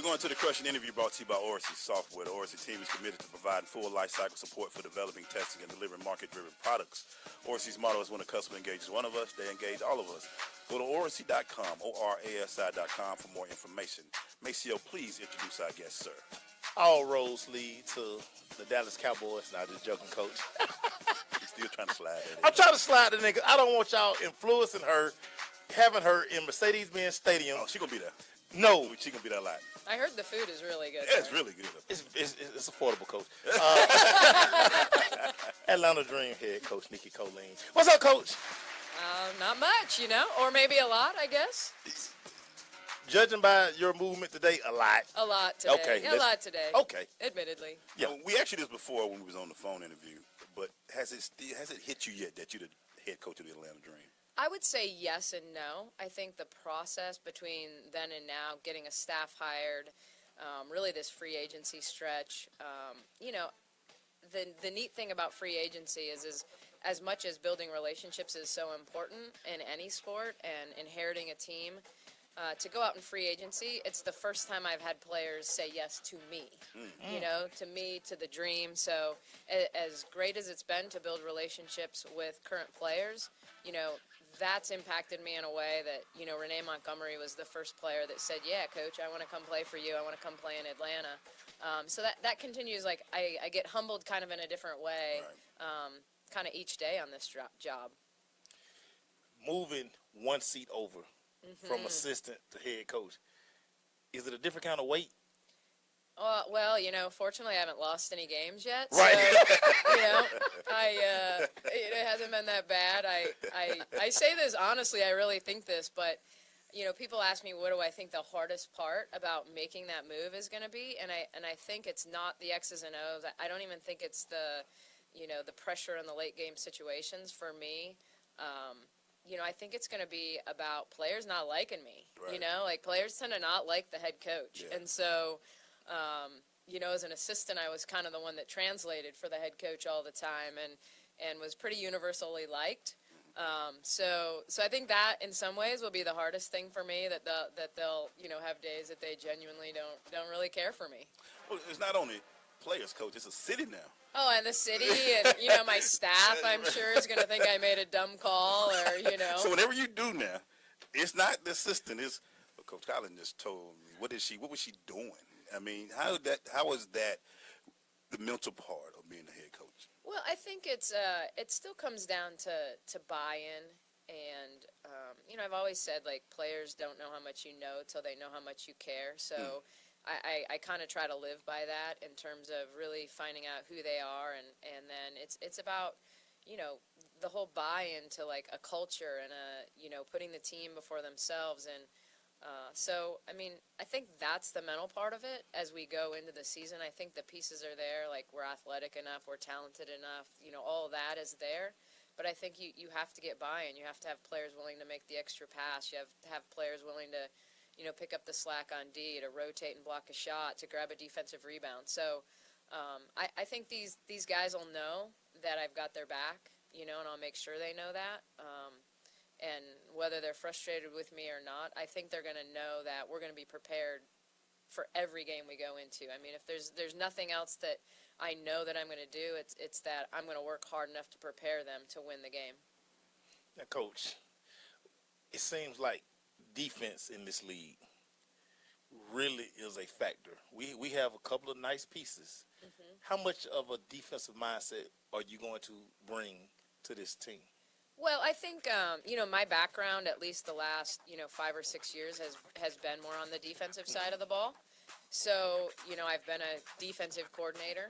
We're going to the Crushing interview brought to you by Orasi Software. The Orasi team is committed to providing full life cycle support for developing, testing, and delivering market-driven products. Orasi's motto is when a customer engages one of us, they engage all of us. Go to Orasi.com, ORASI.com for more information. Maceo, please introduce our guest, sir. All roads lead to the Dallas Cowboys. Not just joking, Coach. You're still trying to slide that in. I'm trying to slide the nigga. I don't want y'all influencing her, having her in Mercedes-Benz Stadium. Oh, she going to be there. No. She going to be there a lot. I heard the food is really good. Yeah, it's really good. It's affordable, Coach. Atlanta Dream head coach Nicki Collen. What's up, Coach? Not much, or maybe a lot, I guess. Judging by your movement today, a lot. A lot today. Okay, a lot today. Okay. Admittedly. Yeah. We asked you this before when we was on the phone interview, but has it hit you yet that you're the head coach of the Atlanta Dream? I would say yes and no. I think the process between then and now, getting a staff hired, really this free agency stretch, the neat thing about free agency is as much as building relationships is so important in any sport and inheriting a team, to go out in free agency, it's the first time I've had players say yes to me, to me, to the dream. So as great as it's been to build relationships with current players, that's impacted me in a way that, Renee Montgomery was the first player that said, yeah, coach, I want to come play for you. I want to come play in Atlanta. So that continues. Like I get humbled kind of in a different way, kind of each day on this job. Moving one seat over from assistant to head coach, is it a different kind of weight? Well, fortunately I haven't lost any games yet. Right. So, it hasn't been that bad. I say this honestly, I really think this, but, people ask me what do I think the hardest part about making that move is going to be, and I think it's not the X's and O's. I don't even think it's the pressure in the late game situations for me. I think it's going to be about players not liking me. Right. Players tend to not like the head coach. Yeah. And so, as an assistant, I was kind of the one that translated for the head coach all the time and was pretty universally liked. So I think that in some ways will be the hardest thing for me, that they'll have days that they genuinely don't really care for me. Well, it's not only players, coach, it's a city now. Oh, and the city, and my staff, I'm sure, is going to think I made a dumb call, or So whatever you do now, it's not the assistant. It's Coach Collen just told me. What was she doing? I mean, how was that the mental part of being the head coach? Well, I think it still comes down to buy-in, and I've always said players don't know how much you know till they know how much you care. So. I kind of try to live by that in terms of really finding out who they are, and then it's about, the whole buy-in to a culture and putting the team before themselves. And so, I think that's the mental part of it as we go into the season. I think the pieces are there, we're athletic enough, we're talented enough, all of that is there. But I think you have to get buy-in. You have to have players willing to make the extra pass. You have to have players willing to pick up the slack on D, to rotate and block a shot, to grab a defensive rebound. So I think these guys will know that I've got their back, and I'll make sure they know that. And whether they're frustrated with me or not, I think they're going to know that we're going to be prepared for every game we go into. If there's nothing else that I know that I'm going to do, it's that I'm going to work hard enough to prepare them to win the game. Now, Coach, it seems like defense in this league really is a factor. We have a couple of nice pieces. How much of a defensive mindset are you going to bring to this team? Well, I think my background, at least the last 5 or 6 years, has been more on the defensive side of the ball. So I've been a defensive coordinator.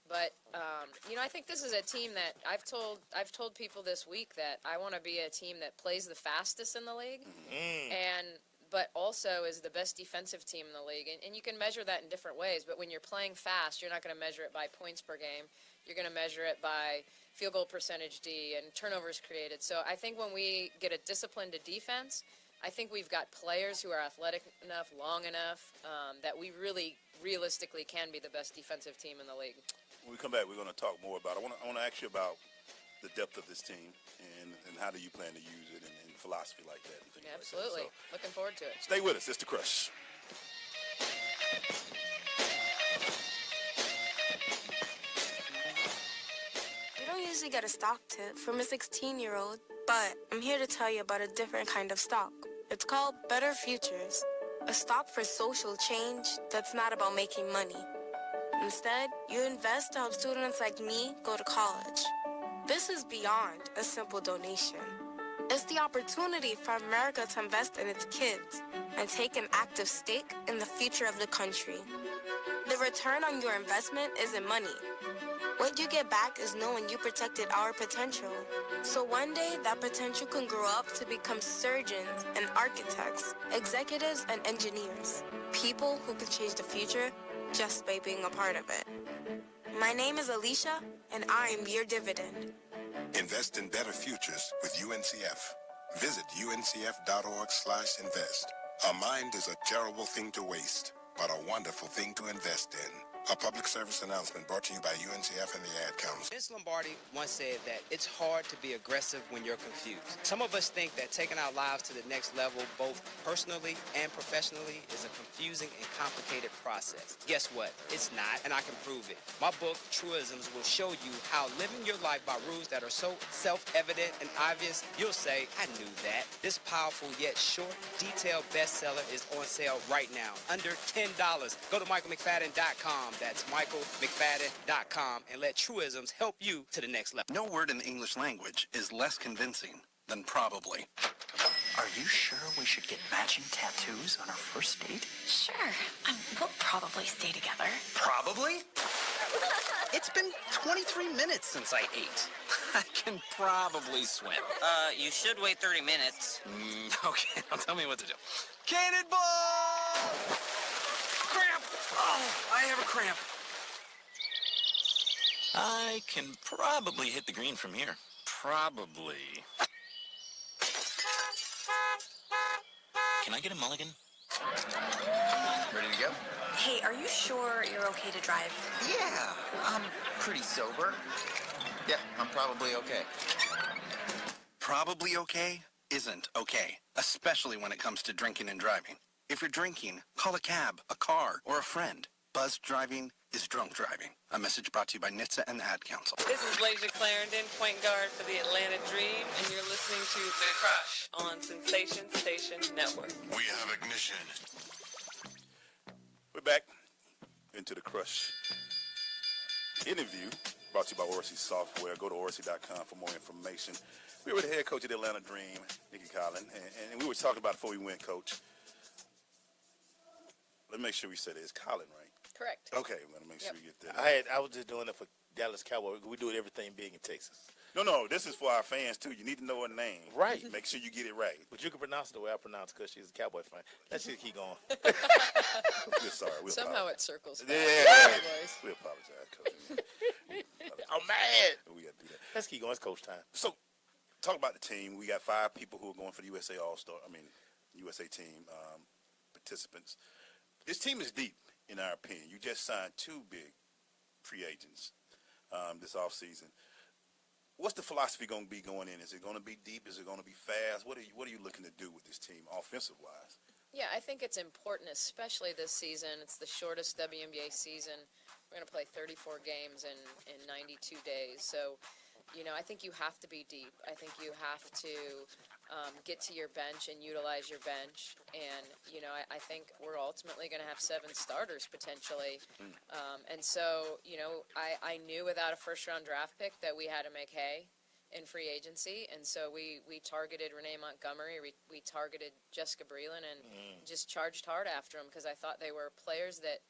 But I think this is a team that I've told people this week that I want to be a team that plays the fastest in the league, but also is the best defensive team in the league. And you can measure that in different ways. But when you're playing fast, you're not going to measure it by points per game. You're going to measure it by field goal percentage D and turnovers created. So I think when we get a discipline to defense, I think we've got players who are athletic enough, long enough, that we really realistically can be the best defensive team in the league. When we come back, we're going to talk more about it. I want to ask you about the depth of this team and how do you plan to use it and philosophy like that. And things Absolutely. like that. So, looking forward to it. Stay with us. It's The Crush. don't usually get a stock tip from a 16-year-old, but I'm here to tell you about a different kind of stock. It's called Better Futures, a stock for social change that's not about making money. Instead, you invest to help students like me go to college. This is beyond a simple donation. It's the opportunity for America to invest in its kids and take an active stake in the future of the country. The return on your investment isn't money. What you get back is knowing you protected our potential. So one day, that potential can grow up to become surgeons and architects, executives and engineers, people who can change the future just by being a part of it. My name is Alicia, and I'm your dividend. Invest in better futures with UNCF. Visit uncf.org/invest. A mind is a terrible thing to waste, but a wonderful thing to invest in. A public service announcement brought to you by UNCF and the Ad Council. Vince Lombardi once said that it's hard to be aggressive when you're confused. Some of us think that taking our lives to the next level, both personally and professionally, is a confusing and complicated process. Guess what? It's not, and I can prove it. My book, Truisms, will show you how living your life by rules that are so self-evident and obvious, you'll say, I knew that. This powerful yet short, detailed bestseller is on sale right now, under $10. Go to michaelmcfadden.com. That's michaelmcfadden.com, and let Truisms help you to the next level. No word in the English language is less convincing than probably. Are you sure we should get matching tattoos on our first date? Sure. We'll probably stay together. Probably? It's been 23 minutes since I ate. I can probably swim. You should wait 30 minutes. Okay, now tell me what to do. Cannonball! Cramp! Oh, I have a cramp. I can probably hit the green from here. Probably. Can I get a mulligan? Ready to go? Hey, are you sure you're okay to drive? Yeah, I'm pretty sober. Yeah, I'm probably okay. Probably okay isn't okay, especially when it comes to drinking and driving. If you're drinking, call a cab, a car, or a friend. Buzzed driving is drunk driving. A message brought to you by NHTSA and the Ad Council. This is Lasia Clarendon, point guard for the Atlanta Dream, and you're listening to The Crush on Sensation Station Network. We have ignition. We're back into the Crush interview brought to you by Orasi Software. Go to orasi.com for more information. We were the head coach of the Atlanta Dream, Nicki Collen, and we were talking about before we went, Coach. Let's make sure we said it. It's Collen, right? Correct. Okay, I'm gonna make sure we get that. I was just doing it for Dallas Cowboys. We do everything big in Texas. No, this is for our fans too. You need to know her name. Right. Make sure you get it right. But you can pronounce it the way I pronounce it because she's a Cowboy fan. Let's just keep going. We're sorry. Somehow it circles. Yeah. We apologize, Coach. I'm mad. We got to do that. Let's keep going. It's coach time. So, talk about the team. We got 5 people who are going for the USA USA team participants. This team is deep, in our opinion. You just signed 2 big free agents this offseason. What's the philosophy going to be going in? Is it going to be deep? Is it going to be fast? What are you looking to do with this team, offensive-wise? Yeah, I think it's important, especially this season. It's the shortest WNBA season. We're going to play 34 games in 92 days. So, I think you have to be deep. I think you have to get to your bench and utilize your bench. And, I think we're ultimately going to have 7 starters potentially. And so, I knew without a first-round draft pick that we had to make hay in free agency. And so we targeted Renee Montgomery. We targeted Jessica Breland and just charged hard after them because I thought they were players that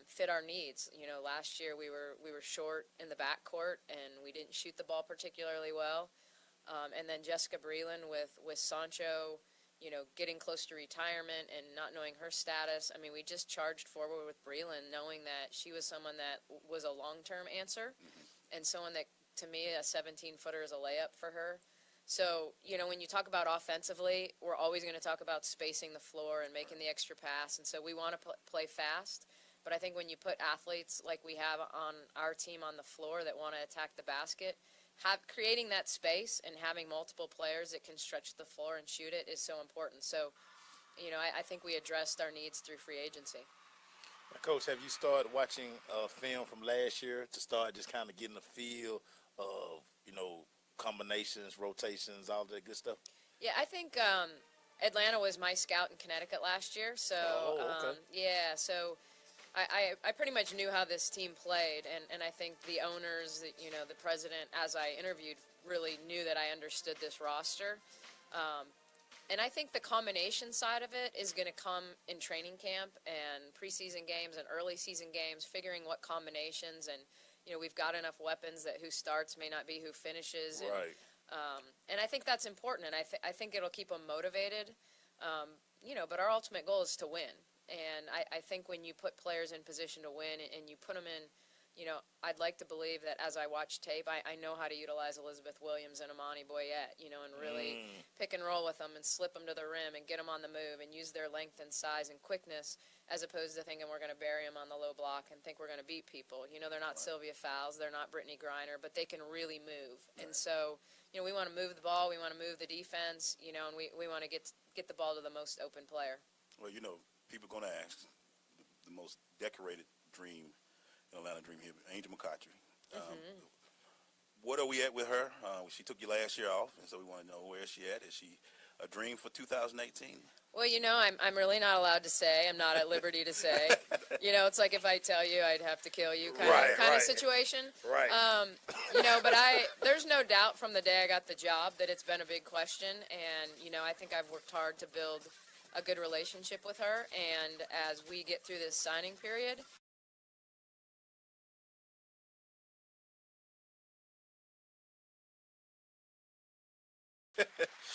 fit our needs. Last year we were short in the backcourt and we didn't shoot the ball particularly well. And then Jessica Breland with Sancho, getting close to retirement and not knowing her status. I mean, we just charged forward with Breland knowing that she was someone that was a long-term answer and someone that, to me, a 17-footer is a layup for her. So, when you talk about offensively, we're always going to talk about spacing the floor and making the extra pass. And so we want to play fast. But I think when you put athletes like we have on our team on the floor that want to attack the basket, creating that space and having multiple players that can stretch the floor and shoot it is so important. So, I think we addressed our needs through free agency. Now, Coach, have you started watching film from last year to start just kind of getting a feel of, combinations, rotations, all that good stuff? Yeah, I think Atlanta was my scout in Connecticut last year. So, okay. yeah, so I pretty much knew how this team played, and I think the owners, the president, as I interviewed, really knew that I understood this roster. And I think the combination side of it is going to come in training camp and preseason games and early season games, figuring what combinations. And, we've got enough weapons that who starts may not be who finishes. And, Right. And I think that's important, and I think it'll keep them motivated. But our ultimate goal is to win. And I think when you put players in position to win and you put them in, I'd like to believe that as I watch tape, I know how to utilize Elizabeth Williams and Amani Boyette, and really pick and roll with them and slip them to the rim and get them on the move and use their length and size and quickness as opposed to thinking we're going to bury them on the low block and think we're going to beat people. They're not Sylvia Fowles, they're not Brittany Griner, but they can really move. And so, we want to move the ball, we want to move the defense, and we want to get the ball to the most open player. Well, people are going to ask the most decorated dream in Atlanta Dream here, Angel McCoughtry. What are we at with her? She took you last year off, and so we want to know where is she at. Is she a dream for 2018? Well, I'm really not allowed to say. I'm not at liberty to say. It's like if I tell you, I'd have to kill you kind of situation. Right. But there's no doubt from the day I got the job that it's been a big question, and I think I've worked hard to build a good relationship with her. And as we get through this signing period,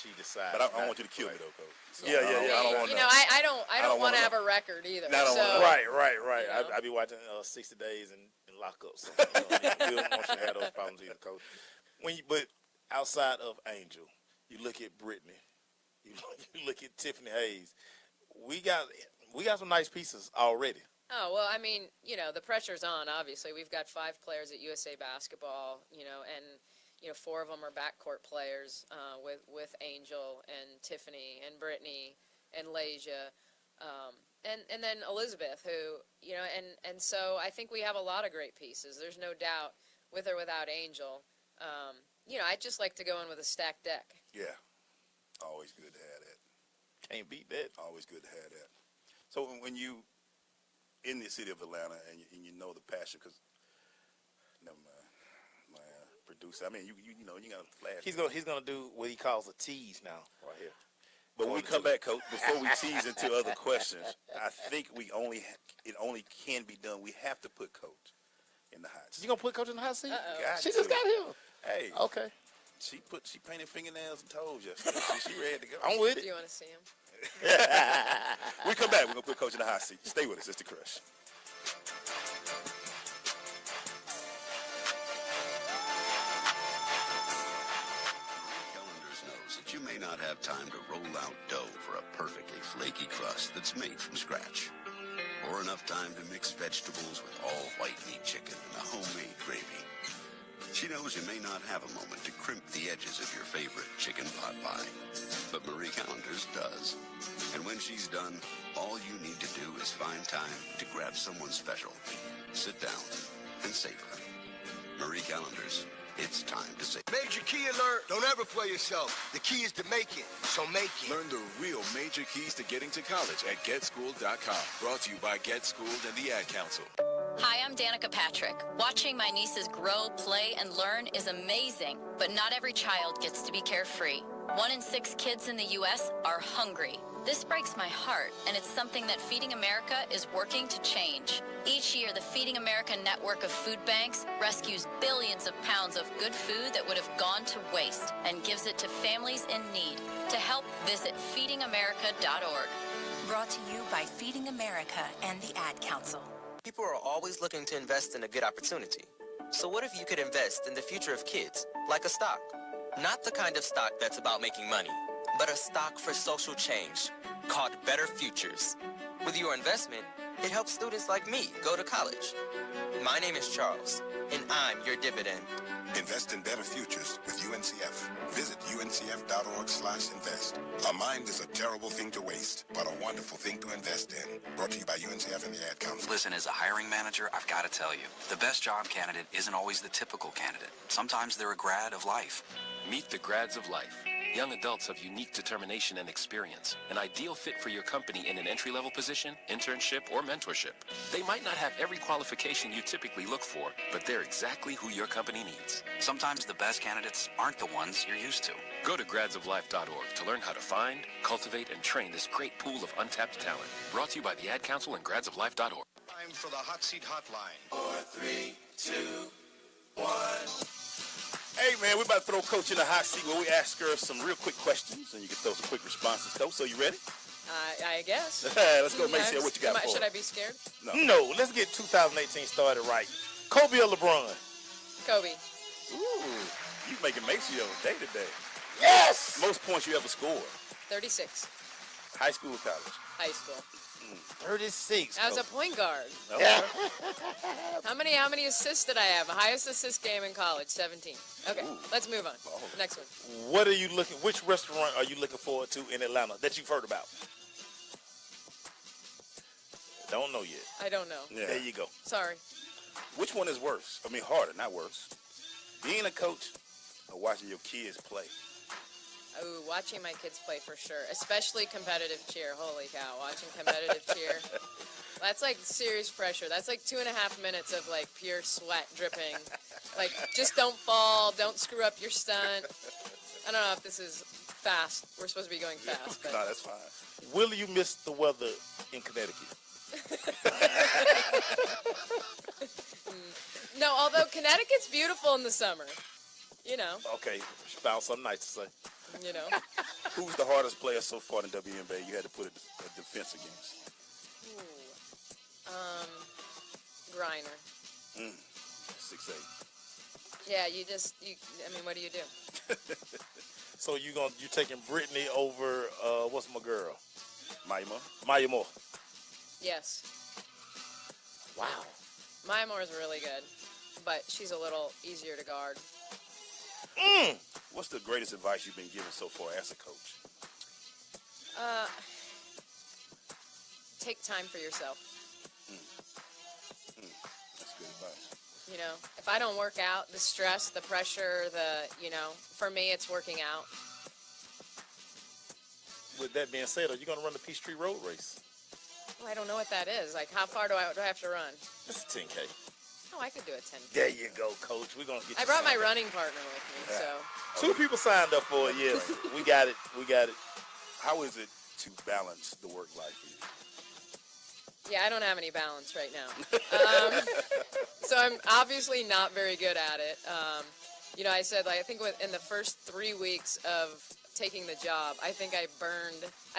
She decided. But I want you to kill me though, Coach. So Yeah. I don't want to have a record either. Right. I be watching 60 Days and lockups. We don't want you to have those problems either, Coach. But outside of Angel, you look at Brittany, you look at Tiffany Hayes. We got some nice pieces already. Oh, well, I mean, the pressure's on, obviously. We've got 5 players at USA Basketball, and 4 of them are backcourt players with Angel and Tiffany and Brittany and Lasia, and then Elizabeth, who, and so I think we have a lot of great pieces. There's no doubt, with or without Angel. I'd just like to go in with a stacked deck. Yeah, always good to have that. Can't beat that. Always good to have that. So when you in the city of Atlanta and you know the passion, because never mind, my producer. I mean, you got to flash. He's gonna do what he calls a tease now, right here. But when we come back, Coach, before we tease into other questions, I think it only can be done. We have to put Coach in the hot seat. You gonna put Coach in the hot seat? She to. just got here. Hey. Okay. She painted fingernails and toes yesterday. She ready to go. I'm with it. Do you want to see him? We come back. We're gonna put Coach in the hot seat. Stay with us. It's the Crush. You may not have time to roll out dough for a perfectly flaky crust that's made from scratch, or enough time to mix vegetables with all white meat chicken and a homemade gravy. She knows you may not have a moment to crimp the edges of your favorite chicken pot pie, but Marie Callender's does. And when she's done, all you need to do is find time to grab someone special, sit down, and savor. Marie Callender's. It's time to say. Major key alert. Don't ever play yourself. The key is to make it. So make it. Learn the real major keys to getting to college at GetSchooled.com. Brought to you by Get Schooled and the Ad Council. Hi, I'm Danica Patrick. Watching my nieces grow, play, and learn is amazing, but not every child gets to be carefree. 1 in 6 kids in the U.S. are hungry. This breaks my heart, and it's something that Feeding America is working to change. Each year, the Feeding America network of food banks rescues billions of pounds of good food that would have gone to waste and gives it to families in need. To help, visit feedingamerica.org. Brought to you by Feeding America and the Ad Council. People are always looking to invest in a good opportunity. So what if you could invest in the future of kids, like a stock? Not the kind of stock that's about making money, but a stock for social change called Better Futures. With your investment, It helps students like me go to college. My name is Charles, and I'm your dividend. Invest in better futures with UNCF. Visit uncf.org/invest. A mind is a terrible thing to waste, but a wonderful thing to invest in. Brought to you by UNCF and the Ad Council. Listen, as a hiring manager, I've got to tell you, the best job candidate isn't always the typical candidate. Sometimes they're a grad of life. Meet the grads of life. Young adults of unique determination and experience, an ideal fit for your company in an entry-level position, internship, or mentorship. They might not have every qualification you typically look for, but they're exactly who your company needs. Sometimes the best candidates aren't the ones you're used to. Go to gradsoflife.org to learn how to find, cultivate, and train this great pool of untapped talent. Brought to you by the Ad Council and gradsoflife.org. Time for the Hot Seat Hotline. 4, 3, 2, 1. Hey, man, we're about to throw Coach in the hot seat where we ask her some real quick questions, and you can throw some quick responses, Coach. So you ready? I guess. Let's go, Macy. What you got for us? Should I be scared? No, let's get 2018 started right. Kobe or LeBron? Kobe. Ooh, you making Macy on day to day. Yes! Most points you ever scored? 36. High school or college? High school. 36. I was a point guard. Okay. How many assists did I have? Highest assist game in college, 17. Okay, let's move on. Next one. What are you looking? Which restaurant are you looking forward to in Atlanta that you've heard about? Don't know yet. I don't know. Yeah. There you go. Sorry. Which one is worse? I mean, harder, not worse. Being a coach or watching your kids play? Oh, watching my kids play for sure, especially competitive cheer. Holy cow, watching competitive cheer. That's like serious pressure. That's like 2.5 minutes of like pure sweat dripping. Like, just don't fall, don't screw up your stunt. I don't know if this is fast. We're supposed to be going fast. But. No, that's fine. Will you miss the weather in Connecticut? No, although Connecticut's beautiful in the summer. You know. Okay, found something nice to say. You know. Who's the hardest player so far in WNBA you had to put a defense against? Griner. 6'8". Yeah, I mean, what do you do? So you taking Brittany over what's my girl? Maya Moore? Maya Moore. Yes. Wow. Maya Moore is really good, but she's a little easier to guard. What's the greatest advice you've been given so far as a coach? Take time for yourself. That's good advice. You know, if I don't work out, the stress, the pressure, for me, it's working out. With that being said, are you going to run the Peachtree Road Race? Well, I don't know what that is. Like, how far do I have to run? It's a 10K. Oh, I could do a 10K. There you go, Coach. We're going to get you I brought my signed running partner with me, up. so. 2 people signed up for it, yes. We got it. How is it to balance the work life for you? Yeah, I don't have any balance right now. So I'm obviously not very good at it. I said, I think in the first 3 weeks of taking the job, I think I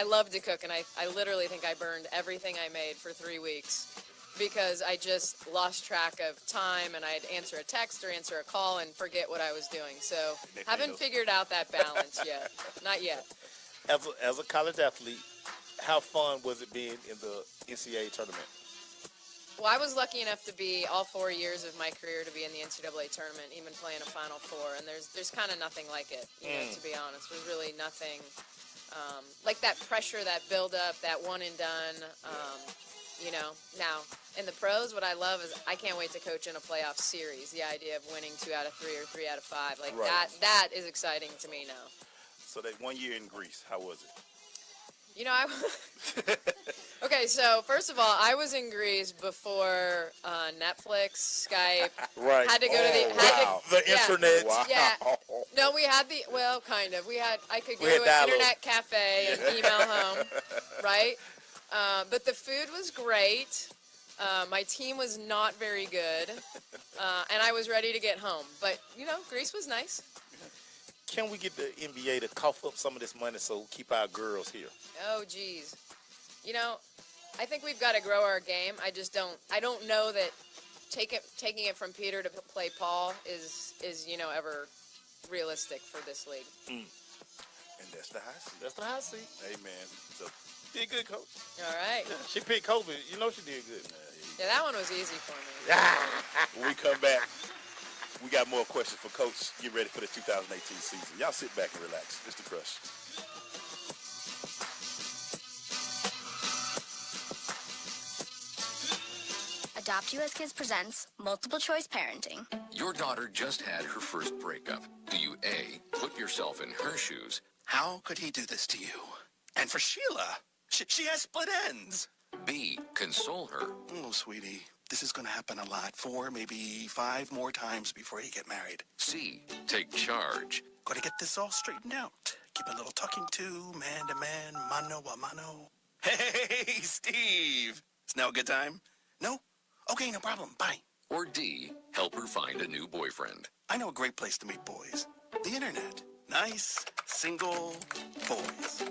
love to cook, and I literally think I burned everything I made for 3 weeks because I just lost track of time, and I'd answer a text or answer a call and forget what I was doing. So haven't figured out that balance yet. Not yet. As a college athlete, how fun was it being in the NCAA tournament? Well, I was lucky enough to be all 4 years of my career to be in the NCAA tournament, even playing a Final Four, and there's kind of nothing like it, to be honest. There's really nothing like that pressure, that build-up, that one and done. Now, in the pros, what I love is I can't wait to coach in a playoff series, the idea of winning 2 out of 3 or 3 out of 5. Like, right. that is exciting to me now. So that 1 year in Greece, how was it? Okay, so first of all, I was in Greece before Netflix, Skype. Right. Had to go to the internet. Wow. Yeah. No, we had kind of. I could go to an dial-up. internet cafe and email home, right? But the food was great. My team was not very good, and I was ready to get home. But Greece was nice. Can we get the NBA to cough up some of this money so keep our girls here? Oh, geez. I think we've got to grow our game. I don't know that taking it from Peter to play Paul is ever realistic for this league. And that's the hot seat. That's the hot seat. Hey, man. So Did good, Coach. All right. She picked Kobe. You know she did good. Yeah, that one was easy for me. When we come back, we got more questions for Coach. Get ready for the 2018 season. Y'all sit back and relax. It's The Crush. Adopt US Kids presents Multiple Choice Parenting. Your daughter just had her first breakup. Do you A, put yourself in her shoes? How could he do this to you? And for Sheila, she has split ends. B, console her? Oh, sweetie, this is going to happen a lot. 4, maybe 5 more times before you get married. C, take charge? Got to get this all straightened out. Keep a little talking to, man to man, mano a mano. Hey, Steve! Is now a good time? No? Okay, no problem. Bye. Or D, help her find a new boyfriend? I know a great place to meet boys. The internet. Nice, single boys.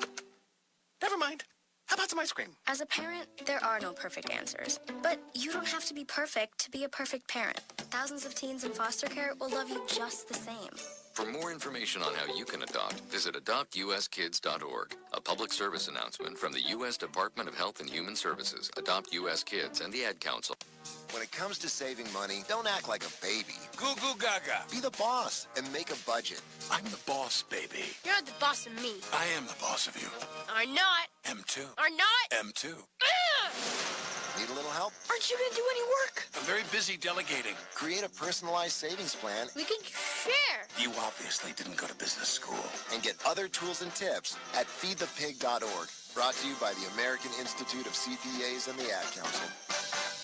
Never mind. How about some ice cream? As a parent, there are no perfect answers. But you don't have to be perfect to be a perfect parent. Thousands of teens in foster care will love you just the same. For more information on how you can adopt, visit adoptuskids.org. A public service announcement from the U.S. Department of Health and Human Services, Adopt U.S. Kids, and the Ad Council. When it comes to saving money, don't act like a baby. Goo goo gaga. Be the boss and make a budget. I'm the boss, baby. You're not the boss of me. I am the boss of you. Are not. M2. Are not. M2. Need a little help? Aren't you gonna do any work? I'm very busy delegating. Create a personalized savings plan. We can share. You obviously didn't go to business school. And get other tools and tips at feedthepig.org. Brought to you by the American Institute of CPAs and the Ad Council.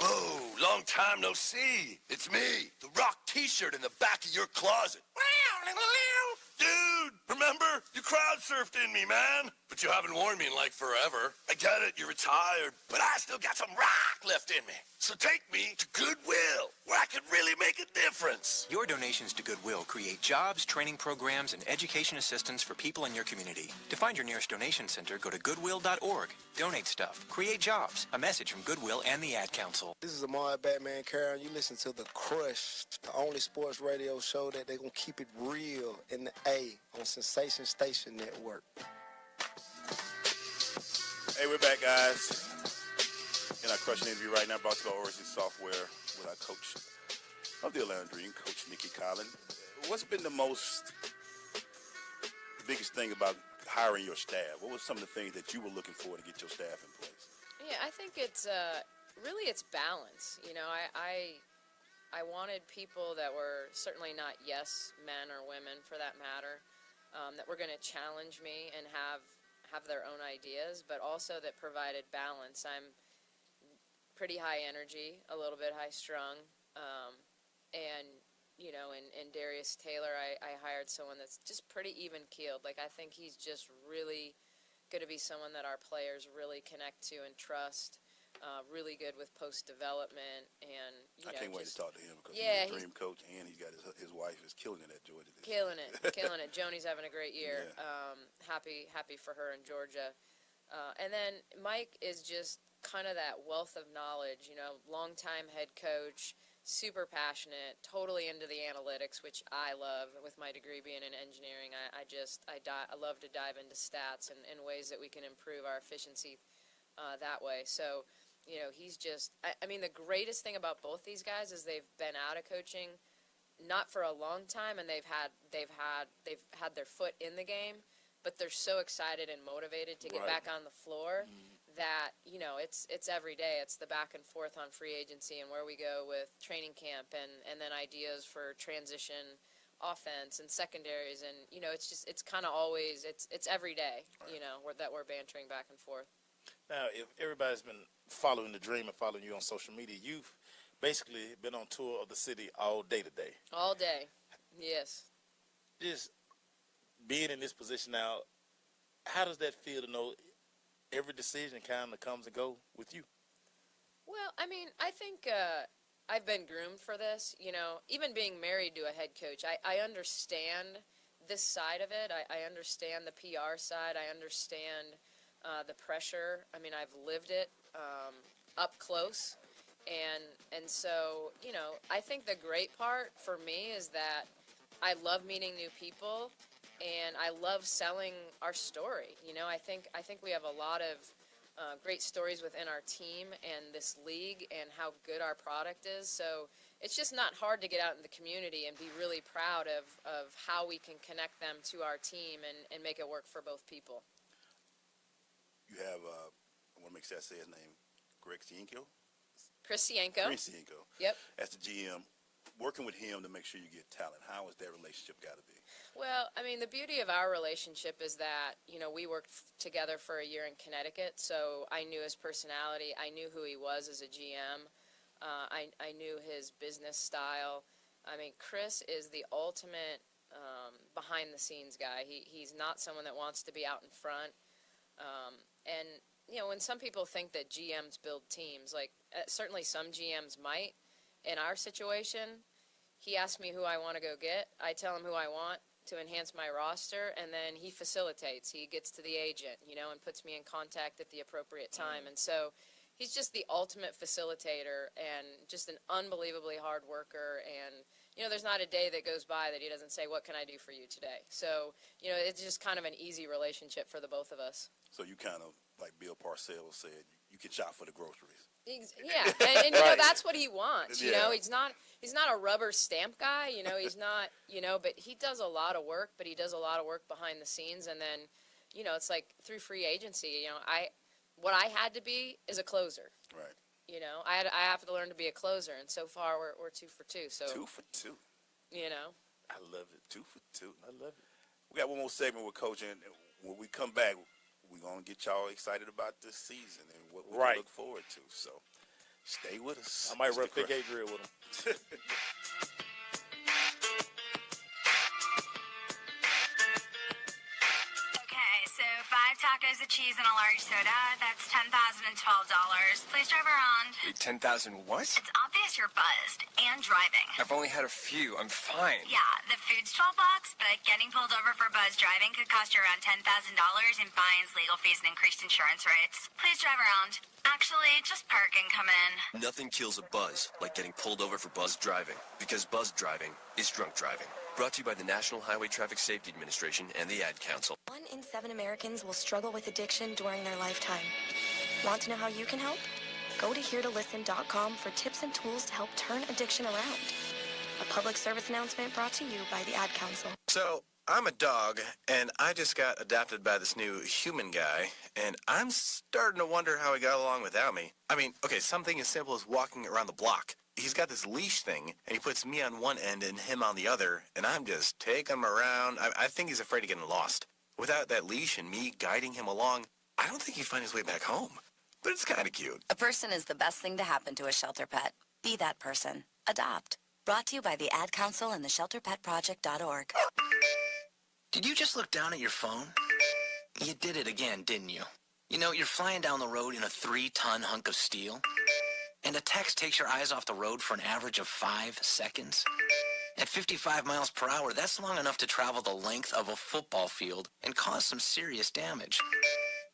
Oh, long time no see. It's me, the rock t-shirt in the back of your closet. Dude, remember? You crowd surfed in me, man. But you haven't worn me in like forever. I get it, you're retired, but I still got some rock left in me. So take me to Goodwill, where I could really make a difference. Your donations to Goodwill create jobs, training programs, and education assistance for people in your community. To find your nearest donation center, go to goodwill.org. Donate stuff. Create jobs. A message from Goodwill and the Ad Council. This is Amar Batman Carroll. You listen to The Crush, the only sports radio show that they're going to keep it real in the A on Sensation Station Network. Hey, we're back, guys. In our Crush interview right now, brought to you by Orasi Software with our coach of the Atlanta Dream, Coach Nicki Collen. What's been the biggest thing about hiring your staff? What was some of the things that you were looking for to get your staff in place? Yeah, I think it's really it's balance. You know, I wanted people that were certainly not yes men or women for that matter, that were going to challenge me and have their own ideas, but also that provided balance. I'm pretty high energy, a little bit high strung, and you know, in Darius Taylor, I hired someone that's just pretty even keeled. Like, I think he's just really going to be someone that our players really connect to and trust. Really good with post-development, and I can't wait to talk to him because yeah, he's a dream coach, and he's got his wife is killing it at Georgia. Killing it. Joni's having a great year. Yeah. Happy for her in Georgia. And then Mike is just kind of that wealth of knowledge, you know, longtime head coach, super passionate, totally into the analytics, which I love. With my degree being in engineering, I love to dive into stats and ways that we can improve our efficiency that way. So, you know, he's just, I mean, the greatest thing about both these guys is they've been out of coaching not for a long time, and they've had their foot in the game, but they're so excited and motivated to get back on the floor that, you know, it's every day. It's the back and forth on free agency and where we go with training camp and then ideas for transition offense and secondaries, and, you know, it's kind of always, it's every day, you know, that we're bantering back and forth. Now, if everybody's been following the dream and following you on social media, you've basically been on tour of the city all day today. All day, yes. Just being in this position now, how does that feel to know every decision kind of comes and goes with you? Well, I mean, I think I've been groomed for this. You know, even being married to a head coach, I understand this side of it. I understand the PR side. I understand the pressure. I mean, I've lived it up close. And so, you know, I think the great part for me is that I love meeting new people, and I love selling our story. You know, I think we have a lot of great stories within our team and this league and how good our product is. So it's just not hard to get out in the community and be really proud of how we can connect them to our team and make it work for both people. You have, I want to make sure I say his name, Greg Cienko? Chris Cienko. Chris Cienko. Yep. As the GM, working with him to make sure you get talent, how has that relationship got to be? Well, I mean, the beauty of our relationship is that, you know, we worked together for a year in Connecticut, so I knew his personality. I knew who he was as a GM. I knew his business style. I mean, Chris is the ultimate behind-the-scenes guy. He's not someone that wants to be out in front. And, you know, when some people think that GMs build teams, like certainly some GMs might, in our situation, he asks me who I want to go get. I tell him who I want to enhance my roster, and then he facilitates. He gets to the agent, you know, and puts me in contact at the appropriate time. And so he's just the ultimate facilitator and just an unbelievably hard worker. And, you know, there's not a day that goes by that he doesn't say, what can I do for you today? So, you know, it's just kind of an easy relationship for the both of us. So you kind of, like Bill Parcells said, you can shop for the groceries. Yeah, and you know, that's what he wants. You know, he's not a rubber stamp guy. You know, he's not, you know, but he does a lot of work. But he does a lot of work behind the scenes. And then, you know, it's like through free agency. You know, what I had to be is a closer. Right. You know, I have to learn to be a closer, and so far we're 2 for 2. So 2 for 2. You know, I love it. 2 for 2. I love it. We got one more segment with Coach, and when we come back, we're gonna get y'all excited about this season and what we can look forward to. So stay with us. I might run pick a drill with him. So 5 tacos of cheese and a large soda, that's $10,012. Please drive around. Wait, 10,000 what? It's obvious you're buzzed and driving. I've only had a few. I'm fine. Yeah, the food's $12, but getting pulled over for buzz driving could cost you around $10,000 in fines, legal fees, and increased insurance rates. Please drive around. Actually, just park and come in. Nothing kills a buzz like getting pulled over for buzz driving, because buzz driving is drunk driving. Brought to you by the National Highway Traffic Safety Administration and the Ad Council. 1 in 7 Americans will struggle with addiction during their lifetime. Want to know how you can help? Go to heretolisten.com for tips and tools to help turn addiction around. A public service announcement brought to you by the Ad Council. So, I'm a dog, and I just got adopted by this new human guy, and I'm starting to wonder how he got along without me. I mean, okay, something as simple as walking around the block. He's got this leash thing, and he puts me on one end and him on the other, and I'm just taking him around. I think he's afraid of getting lost. Without that leash and me guiding him along, I don't think he'd find his way back home. But it's kind of cute. A person is the best thing to happen to a shelter pet. Be that person. Adopt. Brought to you by the Ad Council and the ShelterPetProject.org. Did you just look down at your phone? You did it again, didn't you? You know, you're flying down the road in a 3-ton hunk of steel, and a text takes your eyes off the road for an average of 5 seconds. At 55 miles per hour, that's long enough to travel the length of a football field and cause some serious damage.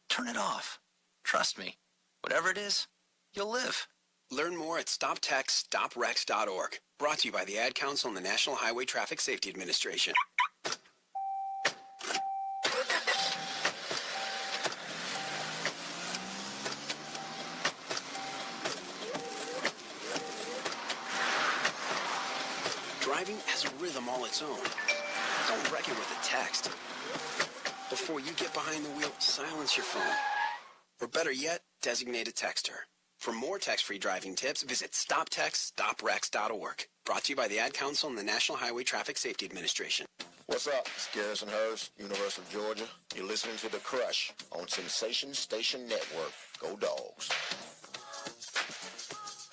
Turn it off. Trust me. Whatever it is, you'll live. Learn more at StopTextStopWrecks.org. Brought to you by the Ad Council and the National Highway Traffic Safety Administration. Driving has a rhythm all its own. Don't wreck it with a text. Before you get behind the wheel, silence your phone. Or better yet, designate a texter. For more text-free driving tips, visit StopTextStopWrecks.org. Brought to you by the Ad Council and the National Highway Traffic Safety Administration. What's up? It's Garrison Hurst, University of Georgia. You're listening to The Crush on Sensation Station Network. Go Dogs.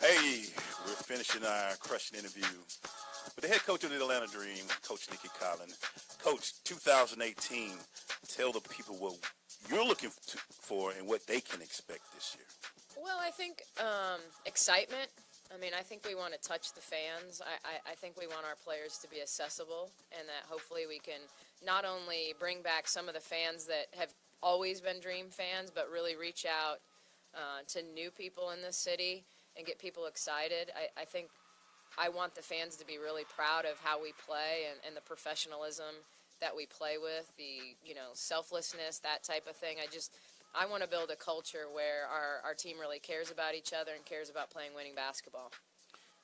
Hey, we're finishing our crushing interview with the head coach of the Atlanta Dream, Coach Nicki Collen. Coach, 2018, tell the people what you're looking for and what they can expect this year. Well, I think excitement. I mean, I think we want to touch the fans. I think we want our players to be accessible, and that hopefully we can not only bring back some of the fans that have always been Dream fans, but really reach out to new people in this city and get people excited. I think I want the fans to be really proud of how we play and the professionalism that we play with, the selflessness, that type of thing. I want to build a culture where our team really cares about each other and cares about playing winning basketball.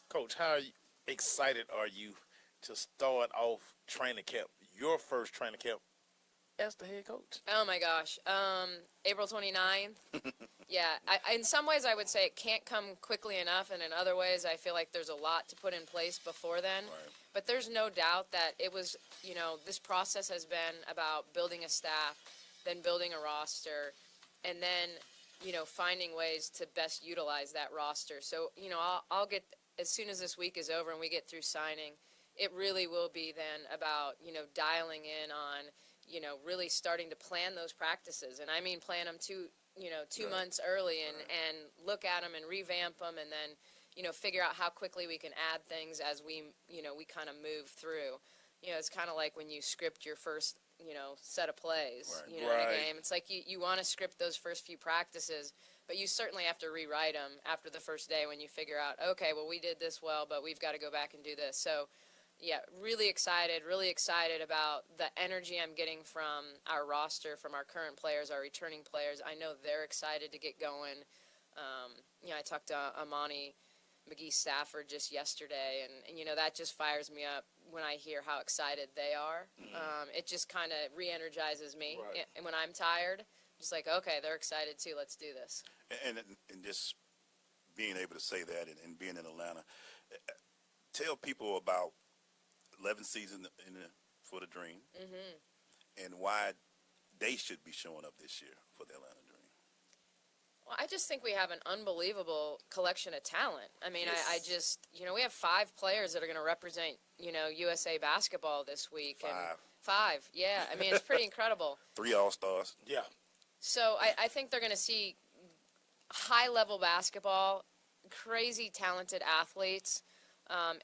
Coach, how excited are you to start off training camp, your first training camp as the head coach? Oh, my gosh. April 29th. Yeah, in some ways I would say it can't come quickly enough, and in other ways I feel like there's a lot to put in place before then. Right. But there's no doubt that it was, this process has been about building a staff, then building a roster, and then, finding ways to best utilize that roster. So, I'll get, as soon as this week is over and we get through signing, it really will be then about, dialing in on, really starting to plan those practices. And I mean plan them two months early and look at them and revamp them, and then, figure out how quickly we can add things as we kind of move through. It's kind of like when you script your first, set of plays, in a game. It's like you want to script those first few practices, but you certainly have to rewrite them after the first day when you figure out, okay, well, we did this well, but we've got to go back and do this. So, yeah, really excited about the energy I'm getting from our roster, from our current players, our returning players. I know they're excited to get going. I talked to Amani McGee-Stafford just yesterday, and that just fires me up when I hear how excited they are. It just kind of re-energizes me. Right. And when I'm tired, just like, okay, they're excited too, let's do this. And just being able to say that and being in Atlanta, tell people about 11th season for the Dream, and why they should be showing up this year for the Atlanta Dream. Well, I just think we have an unbelievable collection of talent. I mean, Yes. I just, we have 5 players that are going to represent, USA basketball this week. 5. And 5, yeah. I mean, it's pretty incredible. 3 All-Stars. Yeah. So I think they're going to see high-level basketball, crazy talented athletes,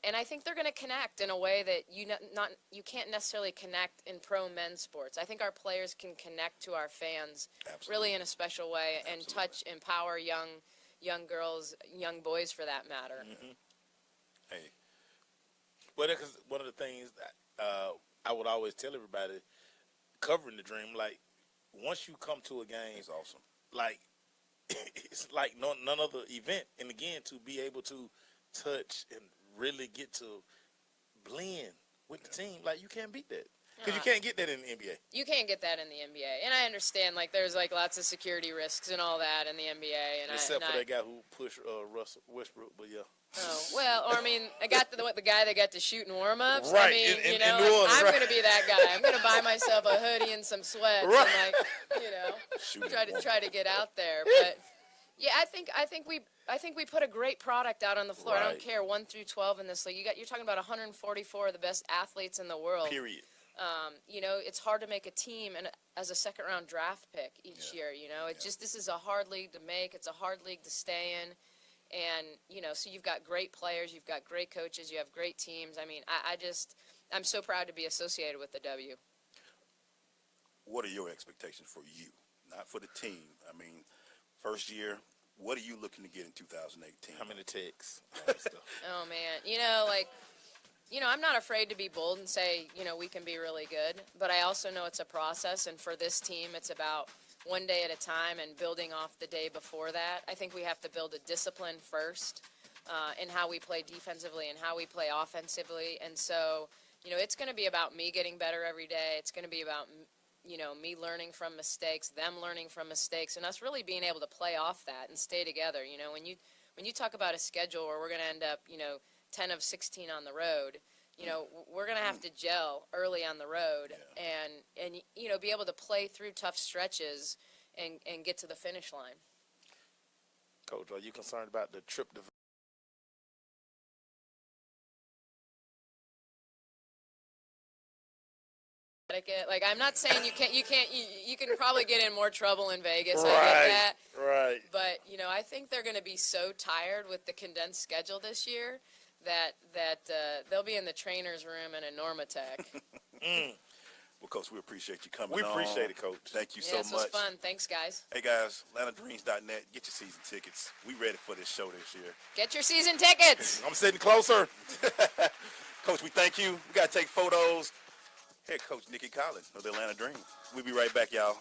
and I think they're going to connect in a way that you can't necessarily connect in pro men's sports. I think our players can connect to our fans really in a special way and empower young girls, young boys for that matter. Hey. Well, because one of the things that I would always tell everybody covering the Dream, like, once you come to a game, it's awesome. Like, it's like none other event. And again, to be able to touch and really get to blend with the team, like, you can't beat that. Because you can't get that in the NBA. You can't get that in the NBA. And I understand, like, there's, like, lots of security risks and all that in the NBA. And Except for that guy who pushed Russell Westbrook, but yeah. Oh, well, or I mean, I got the guy that got to shoot in warm-ups. Right, I mean, in New Orleans, I'm right. going to be that guy. I'm going to buy myself a hoodie and some sweats Right. and, like, try to get out there. But yeah, I think we put a great product out on the floor. I don't care 1 through 12 in this league. You're talking about 144 of the best athletes in the world. Period. It's hard to make a team and as a second-round draft pick each year. This is a hard league to make. It's a hard league to stay in. And, so you've got great players, you've got great coaches, you have great teams. I mean, I'm so proud to be associated with the W. What are your expectations for you? Not for the team. I mean, first year, what are you looking to get in 2018? How many texts? Oh, man. I'm not afraid to be bold and say, we can be really good. But I also know it's a process. And for this team, it's about one day at a time and building off the day before that. I think we have to build a discipline first in how we play defensively and how we play offensively. And so, it's going to be about me getting better every day. It's going to be about, me learning from mistakes, them learning from mistakes, and us really being able to play off that and stay together. When you talk about a schedule where we're going to end up, 10 of 16 on the road, we're going to have to gel early on the road and be able to play through tough stretches and get to the finish line. Coach, are you concerned about the trip to Like, I'm not saying you can probably get in more trouble in Vegas. Right, I get that. right. But, I think they're going to be so tired with the condensed schedule this year that they'll be in the trainer's room in a Normatec. Well, Coach, we appreciate you coming on. We appreciate it, Coach. Thank you so This much. was fun. Thanks, guys. Hey, guys, AtlantaDreams.net. Get your season tickets. We ready for this show this year. Get your season tickets. I'm sitting closer. Coach, we thank you. We got to take photos. Here, Coach Nicki Collen of the Atlanta Dream. We'll be right back, y'all.